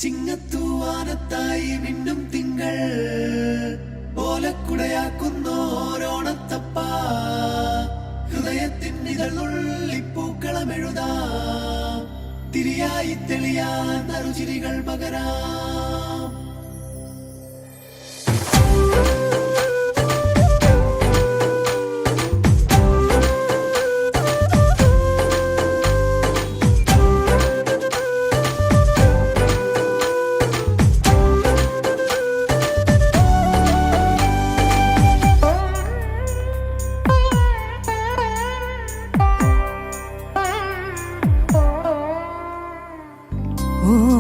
ചിങ്ങത്തൂവാനത്തായി മിന്നും തിങ്കൾ ഓലക്കുടയാക്കുന്നോരോണത്തപ്പ ഹൃദയത്തിൻ ഇതളുള്ളിപ്പൂക്കളമെഴുതാം തിരിയായി തെളിയാൻ നറുചിരികൾ പകരാം.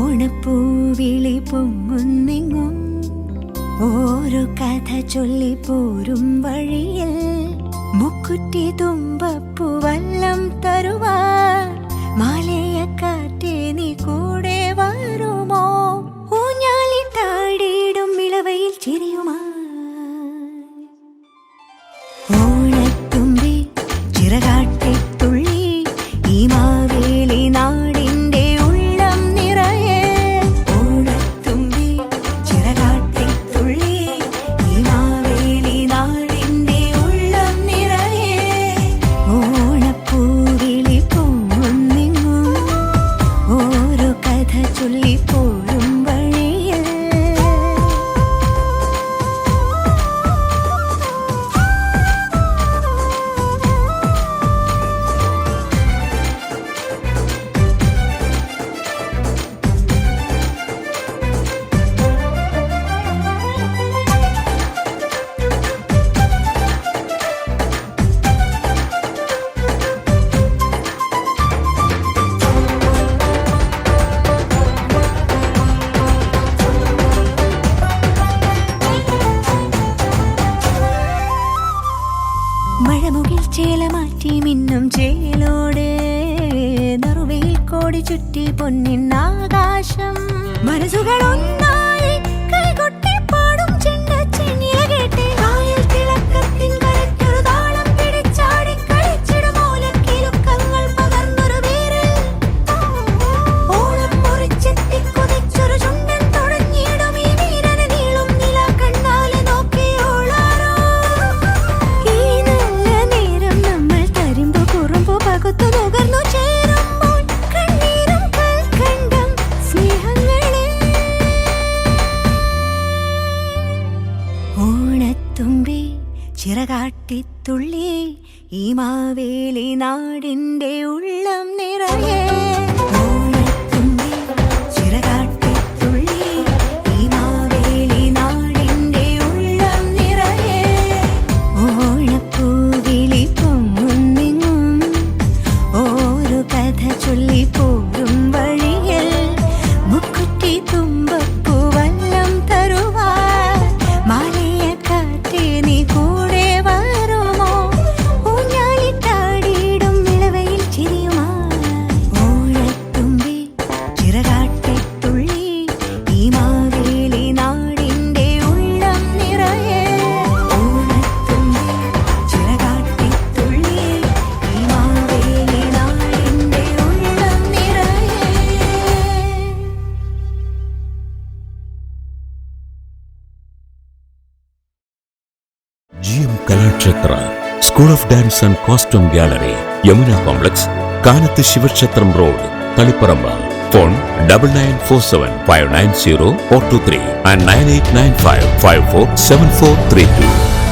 ഓണപ്പൂവിളി പൊങ്ങുന്നെങ്ങും ഓരോ കഥ ചൊല്ലിപ്പോരും വഴിയിൽ മുക്കുറ്റി തുമ്പപ്പൂവല്ലം തരുവാൻ മാലയക്കാറ്റേ നീ കൂടെ വരുമോ? ഊഞ്ഞാലിട്ടാടിയിടും ഇളവയിൽ ചിരിയുമാ ഓണത്തുമ്പി ചിറകാട്ടിത്തുള്ളി ഈ മാവേലി നാടിന്റെ മഴമുകിൽ ചേല മാറ്റി മിന്നും ചേലോട് നറുവയിൽ കോടി ചുറ്റി പൊന്നിന്നാകാശം മനസ്സുകളൊന്നായി കൈകൊട്ടി പാടും ചെണ്ടച്ചെന്നില കേട്ട് കായൽ തിളക്കത്തിൻ കരയ്ക്കൊരു താളം പിടിച്ചാടി കളിച്ചിടും ഓലക്കിലുക്കങ്ങൾ പകർന്നൊരു പേര് ഓളം മുറിച്ചെത്തി കുതിച്ചൊരു ചുണ്ടൻ തുടങ്ങിയിടും ഈ വീരന് നീളും നില കണ്ണാലെ നോക്കിയോളാരോ പകുത്തു നുകർന്നു ചേരുമ്പോൾ കണ്ണീരും കൽക്കണ്ടം സ്നേഹങ്ങളെ ഓണത്തുമ്പി ചിറകാട്ടിത്തുള്ളി ഈ മാവേലി നാടിന്റെ ഉള്ളം നിറയെ ഓണത്തുമ്പി ചിറകാട്ടിത്തുള്ളി ഈ മാവേലി നാടിന്റെ ഉള്ളം നിറയെ ഓണപ്പൂവിളി പൊങ്ങുന്നെങ്ങും ഓരോ കഥ ചൊല്ലിപ്പോരും വഴിയിൽ മുക്കുറ്റി തുമ്പപ്പൂവല്ലം തരുവാൻ മാലയക്കാറ്റേ നീ കൂടെ വരുമോ? ഊഞ്ഞാലിട്ടാടിയിടും ഇളവയിൽ ചിരിയുമാ ഓണത്തുമ്പി ചിറകാട്ടിത്തുള്ളി ഈ മാവേലി നാടിന്റെ ഉള്ളം നിറയെ ഓണത്തുമ്പി ചിറകാട്ടിത്തുള്ളി ഈ മാവേലി നാടിന്റെ ഉള്ളം നിറയെ. GM Kalakshetra school of dance and costume gallery Yamuna complex കാനത്ത് ശിവക്ഷേത്രം റോഡ് തളിപ്പറമ്പ്. Phone 9947 590 423 and 9895 547432.